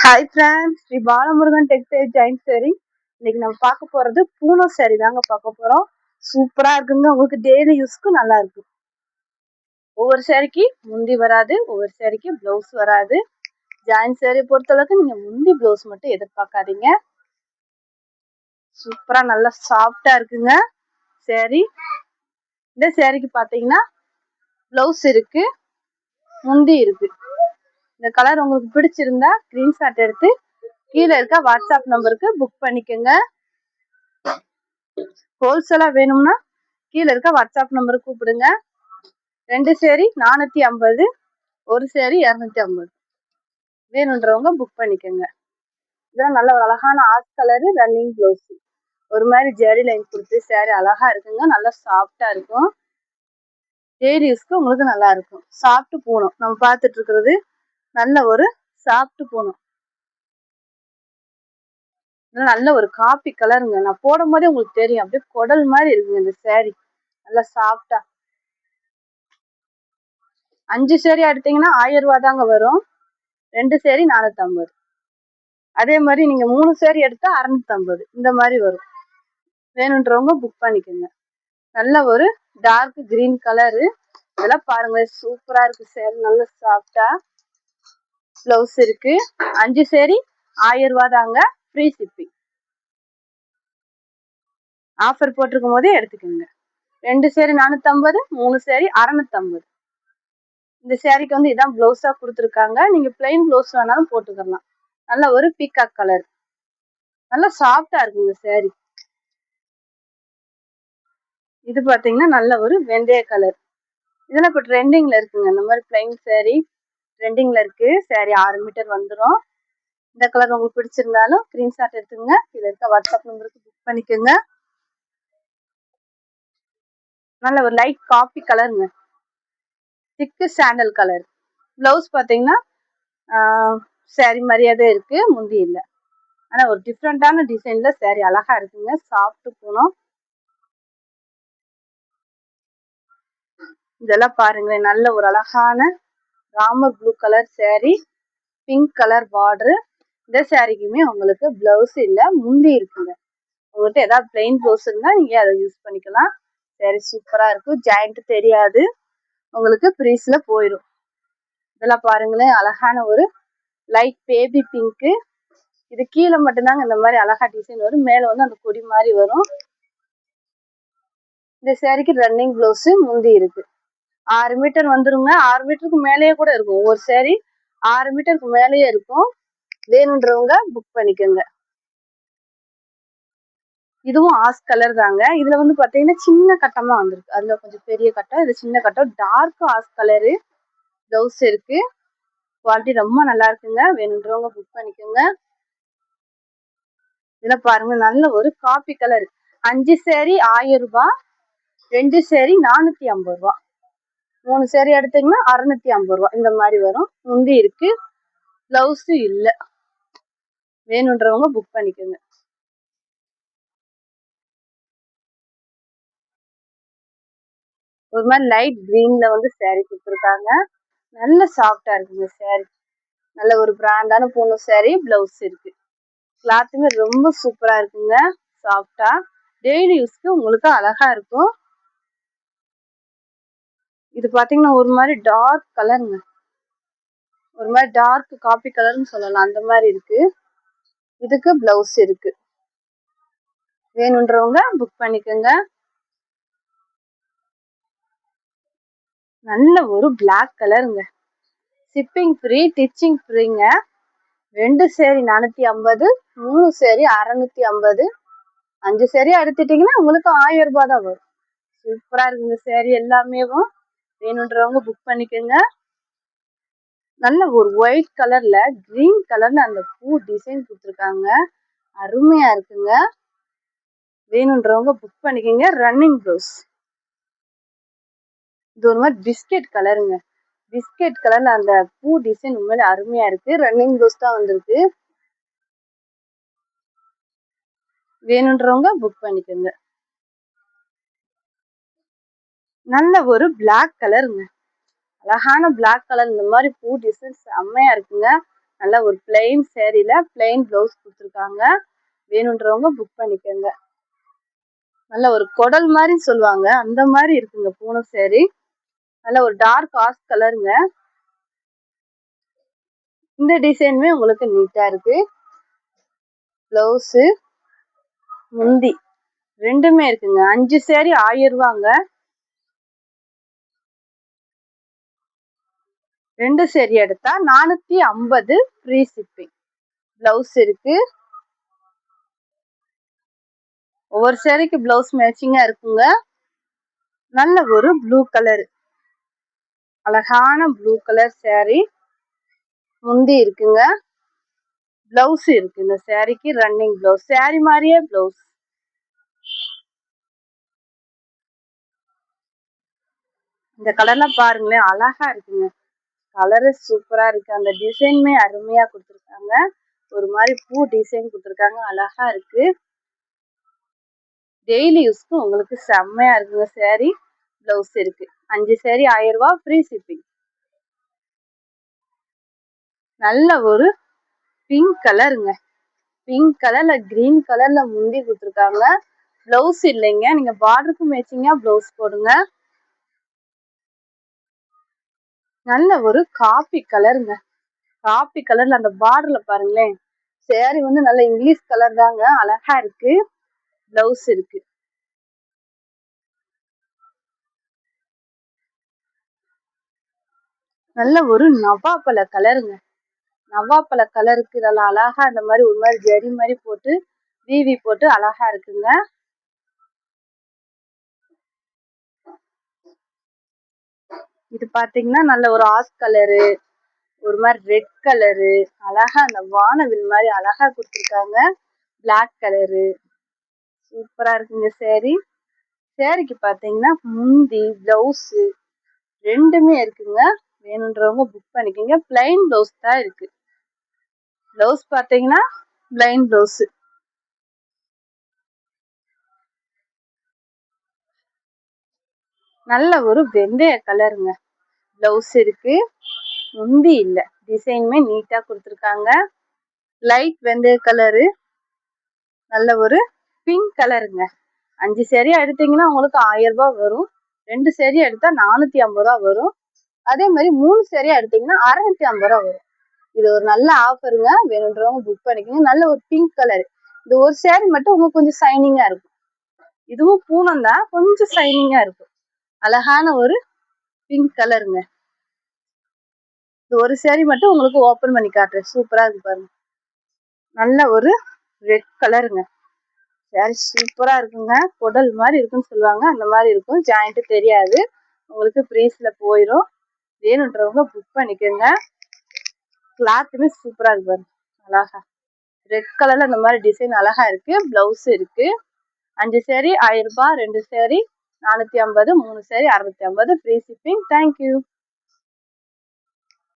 Hi friends, Shri Balamurugan textile joint sari. இன்னைக்கு நம்ம பார்க்க போறது பூனோ சாரி தாங்க பார்க்க போறோம். சூப்பரா இருக்குங்க. உங்களுக்கு டெய்லி யூஸ்க்கு நல்லா இருக்கும். ஒவ்வொரு சாரிக்கு முந்தி வராது, ஒவ்வொரு சாரிக்கு பிளவுஸ் வராது. ஜாயின்ட் சாரி பொறுத்தளவுக்கு நீங்க முந்தி பிளவுஸ் மட்டும் எதிர்பார்க்காதீங்க. சூப்பரா நல்லா சாஃப்டா இருக்குங்க சாரி. இந்த சாரிக்கு பாத்தீங்கன்னா பிளவுஸ் இருக்கு, முந்தி இருக்கு. இந்த கலர் உங்களுக்கு பிடிச்சிருந்தா ஸ்கிரீன்ஷாட் எடுத்து கீழே இருக்க வாட்ஸ்அப் நம்பருக்கு புக் பண்ணிக்கோங்க. ஹோல்சேலா வேணும்னா கீழே இருக்க வாட்ஸ்அப் நம்பருக்கு கூப்பிடுங்க. 2 சேரி 450, ஒரு சேரி 250. வேணுன்றவங்க புக் பண்ணிக்கோங்க. இதெல்லாம் நல்ல ஒரு அழகான ஆஷ் கலரு ரன்னிங் பிளவுஸ். ஒரு மாதிரி ஜெரி லைன் கொடுத்து சேரீ அழகா இருக்குங்க. நல்லா சாஃப்டா இருக்கும். டெய்லி யூஸ்க்கு உங்களுக்கு நல்லா இருக்கும். சாஃப்ட் பூனம் நம்ம பார்த்துட்டு இருக்கிறது நல்ல ஒரு சாஃப்ட் பூனம். நல்ல ஒரு காப்பி கலருங்க. நான் போடும் போதே உங்களுக்கு தெரியும், அப்படியே குடல் மாதிரி இருக்குங்க இந்த சேரீ. நல்லா சாஃப்டா 5 சேரீ எடுத்தீங்கன்னா 1000 ரூபா தாங்க வரும். 2 சேரீ 450. அதே மாதிரி நீங்க 3 சேரீ எடுத்தா 650. இந்த மாதிரி வரும். வேணுன்றவங்க புக் பண்ணிக்கோங்க. நல்ல ஒரு டார்க் கிரீன் கலரு. இதெல்லாம் பாருங்க, சூப்பரா இருக்கு சேரீ. நல்ல சாஃப்டா பிளவுஸ் இருக்கு. 5 சேரீ 1000 ரூபா தாங்க. Free shipping. ஆஃபர் போட்டிருக்கும் போதே எடுத்துக்கோங்க. 2 சேரீ 450, 3 சேரீ 650. இந்த சேரீக்கு வந்து இதான் பிளவுஸா கொடுத்துருக்காங்க. நீங்க பிளைன் பிளவுஸ் வேணாலும் போட்டுக்கலாம். நல்ல ஒரு பீகாக் கலர். நல்லா சாஃப்டா இருக்கு இந்த சேரீ. இது பாத்தீங்கன்னா நல்ல ஒரு வெந்தய கலர். இதெல்லாம் இப்போ ட்ரெண்டிங்ல இருக்குங்க. இந்த மாதிரி பிளைன் சேரீ ட்ரெண்டிங்ல இருக்கு. சேரீ 6 மீட்டர் வந்துடும். இந்த கலர் உங்களுக்கு பிடிச்சிருந்தாலும் ஸ்கிரீன்ஷாட் எடுத்துங்க. இதுல இருக்க வாட்ஸ்அப் நம்பருக்கு புக் பண்ணிக்கோங்க. நல்ல ஒரு லைட் காஃபி கலருங்க. திக்கு சாண்டல் கலர். பிளவுஸ் பாத்தீங்கன்னா சேரீ மாதிரியாவே இருக்கு, முந்தி இல்லை. ஆனா ஒரு டிஃப்ரெண்டான டிசைன்ல சேரீ அழகா இருக்குங்க. சாஃப்ட் பூனம். இதெல்லாம் பாருங்களேன், நல்ல ஒரு அழகான Ramar blue colour sari, pink colour border. இந்த சேரீக்குமே உங்களுக்கு பிளவுஸ் இல்லை, முந்தி இருக்குங்க. உங்கள்கிட்ட ஏதாவது பிளெயின் பிளவுஸ் இருந்தா நீங்க அதை யூஸ் பண்ணிக்கலாம். சேரீ சூப்பரா இருக்கும். ஜாயிண்ட் தெரியாது, உங்களுக்கு ப்ரீஸ்ல போயிடும். இதெல்லாம் பாருங்களேன், அழகான ஒரு லைட் பேபி பிங்க்கு. இது கீழே மட்டும்தாங்க இந்த மாதிரி அழகா டிசைன் வரும். மேல வந்து அந்த கொடி மாதிரி வரும். இந்த சேரீக்கு ரன்னிங் பிளவுஸ், முந்தி இருக்கு. 6 மீட்டர் வந்துருங்க. 6 மீட்டருக்கு மேலேயே கூட இருக்கும். ஒரு சேரீ 6 மீட்டருக்கு மேலேயே இருக்கும். வேணுன்றவங்க புக் பண்ணிக்கோங்க. இதுவும் ஆஷ் கலர் தாங்க. இதுல வந்து பாத்தீங்கன்னா சின்ன கட்டமா வந்திருக்கு. அதுல கொஞ்சம் பெரிய கட்டம், இது சின்ன கட்டம். Dark ash colour. பிளவுஸ் இருக்கு. குவாலிட்டி ரொம்ப நல்லா இருக்குங்க. வேணுன்றவங்க புக் பண்ணிக்கோங்க. இதுல பாருங்க, நல்ல ஒரு காபி கலர். 5 சேரீ 1000 ரூபாய், 2 சேரீ 450 ரூபா, 3 சேரீ எடுத்தீங்கன்னா 650 ரூபா. இந்த மாதிரி வரும். முந்தி இருக்கு, பிளவுஸ் இல்ல. வேணுன்றவங்க புக் பண்ணிக்கோங்க. ஒரு மாதிரி லைட் கிரீன்ல வந்து சேரீ கொடுத்துருக்காங்க. நல்ல சாஃப்டா இருக்குங்க சேரீ. நல்ல ஒரு பிராண்டான பூனோ சேரீ. பிளவுஸ் இருக்கு. கிளாத்துமே ரொம்ப சூப்பரா இருக்குங்க. சாஃப்டா டெய்லி யூஸ்க்கு உங்களுக்கு அழகா இருக்கும். இது பாத்தீங்கன்னா ஒரு மாதிரி டார்க் கலருங்க. ஒரு மாதிரி டார்க் காபி கலர்னு சொல்லலாம். அந்த மாதிரி இருக்கு. இதுக்கு பிளவுஸ் இருக்கு. வேணுன்றவங்க புக் பண்ணிக்கோங்க. நல்ல ஒரு பிளாக் கலருங்க. ஷிப்பிங் ஃப்ரீ, டிச்சிங் ஃப்ரீங்க. 2 சேரீ 450, 3 சேரீ 650. 5 சேரீ எடுத்துட்டீங்கன்னா உங்களுக்கு 1000 ரூபாய் தான் வரும். சூப்பரா இருக்கு இந்த சேரீ எல்லாமே. வேணுன்றவங்க புக் பண்ணிக்கோங்க. நல்ல ஒரு ஒயிட் கலர்ல கிரீன் கலர்ல அந்த பூ டிசைன் கொடுத்துருக்காங்க. அருமையா இருக்குங்க. வேணுன்றவங்க புக் பண்ணிக்கோங்க. Running blouse. இது ஒரு மாதிரி பிஸ்கெட் கலருங்க. பிஸ்கெட் கலர்ல அந்த பூ டிசைன் உண்மையில அருமையா இருக்கு. ரன்னிங் ப்ளவுஸ் தான் வந்திருக்கு. வேணுன்றவங்க புக் பண்ணிக்கோங்க. நல்ல ஒரு பிளாக் கலருங்க. அழகான பிளாக் கலர். இந்த மாதிரி பூ டிசைன் செம்மையா இருக்குங்க. நல்ல ஒரு பிளெயின் சேரீல பிளெயின் பிளவுஸ் கொடுத்துருக்காங்க. வேணுன்றவங்க புக் பண்ணிக்கோங்க. நல்ல ஒரு குடல் மாதிரி சொல்லுவாங்க, அந்த மாதிரி இருக்குங்க பூனம் சேரீ. நல்ல ஒரு டார்க் ஆஷ் கலருங்க. இந்த டிசைனுமே உங்களுக்கு நீட்டா இருக்கு. பிளவுஸு முந்தி ரெண்டுமே இருக்குங்க. 5 சேரீ 1000 ரூபாங்க. 2 சேரீ எடுத்தா 450 ஃப்ரீ ஷிப்பிங். பிளவுஸ் இருக்கு. ஒவ்வொரு சேரீக்கு பிளவுஸ் மேட்சிங்கா இருக்குங்க. நல்ல ஒரு ப்ளூ கலர், அழகான ப்ளூ கலர் சேரீ. முந்தி இருக்குங்க. பிளவுஸ் இருக்கு. இந்த சேரீக்கு ரன்னிங் பிளவுஸ், சேரீ மாதிரியே பிளவுஸ். இந்த கலர்லாம் பாருங்களேன், அழகா இருக்குங்க. கலரு சூப்பரா இருக்கு. அந்த டிசைனுமே அருமையா கொடுத்துருக்காங்க. ஒரு மாதிரி பூ டிசைன் கொடுத்துருக்காங்க, அழகா இருக்கு. டெய்லி யூஸ்க்கு உங்களுக்கு செம்மையா இருக்குங்க சேரீ. பிளவுஸ் இருக்கு. 5 சேரீ 1000 ரூபாய் ஃப்ரீ ஷிப்பிங். நல்ல ஒரு பிங்க் கலருங்க. பிங்க் கலர்ல கிரீன் கலர்ல முந்தி கொடுத்துருக்காங்க. பிளவுஸ் இல்லைங்க, நீங்க பார்டருக்கு மேட்சிங்கா பிளவுஸ் போடுங்க. நல்ல ஒரு காபி கலருங்க. காபி கலர்ல அந்த பார்டர்ல பாருங்களேன், சேரீ வந்து நல்ல இங்கிலீஷ் கலர் தாங்க, அழகா இருக்கு. பிளவுஸ் இருக்கு. நல்ல ஒரு நவாப்பழ கலருங்க. நவாப்பழ கலருக்கு நல்லா அழகா இந்த மாதிரி ஒரு மாதிரி ஜரி மாதிரி போட்டு வீவி போட்டு அழகா இருக்குங்க. இது பாத்தீங்கன்னா நல்ல ஒரு ஆஷ் கலரு, ஒரு மாதிரி ரெட் கலரு, அழகா அந்த வானவில் மாதிரி அழகா கொடுத்துருக்காங்க. பிளாக் கலரு சூப்பரா இருக்குங்க சேரீ. சேரீக்கு பாத்தீங்கன்னா முந்தி பிளவுஸ் ரெண்டுமே இருக்குங்க. வேணுன்றவங்க புக் பண்ணிக்கோங்க. பிளைன் பிளவுஸ் தான் இருக்கு. பிளவுஸ் பாத்தீங்கன்னா பிளைன் பிளவுஸ். நல்ல ஒரு வெந்தய கலருங்க. பிளவுஸ் இருக்கு. முந்தி இல்ல, டிசைனுமே நீட்டா கொடுத்துருக்காங்க. லைட் வெந்தய கலரு, நல்ல ஒரு பிங்க் கலருங்க. 5 சேரீ எடுத்தீங்கன்னா உங்களுக்கு 1000 ரூபாய் வரும். 2 சேரீ எடுத்தா 450 ரூபாய் வரும். அதே மாதிரி 3 சேரீ எடுத்தீங்கன்னா 650 ரூபாய் வரும். இது ஒரு நல்ல ஆஃபருங்க. வேணுன்றவங்க புக் பண்ணிக்கோங்க. நல்ல ஒரு பிங்க் கலர். இது ஒரு சேரீ மட்டும் உங்களுக்கு கொஞ்சம் ஷைனிங்கா இருக்கும். இதுவும் பூனம் தான், கொஞ்சம் ஷைனிங்கா இருக்கும். அழகான ஒரு பிங்க் கலருங்க. இது ஒரு சேரீ மட்டும் உங்களுக்கு ஓபன் பண்ணி காட்டுறேன், சூப்பரா இருக்கு பாருங்க. நல்ல ஒரு ரெட் கலருங்க. சேரீ சூப்பரா இருக்குங்க. குடல் மாதிரி இருக்குன்னு சொல்லுவாங்க, அந்த மாதிரி இருக்கும். ஜாயிண்ட் தெரியாது, உங்களுக்கு ப்ரீஸ்ல போயிடும். வேணுன்றவங்க புக் பண்ணிக்கோங்க. கிளாத்துமே சூப்பரா இருக்கு பாருங்க, அழகா ரெட் கலர்ல அந்த மாதிரி டிசைன் அழகா இருக்கு. பிளவுஸ் இருக்கு. 5 சேரீ 1000 ரூபாய், 2 sari 450, 3 sari 650 free shipping. Thank you.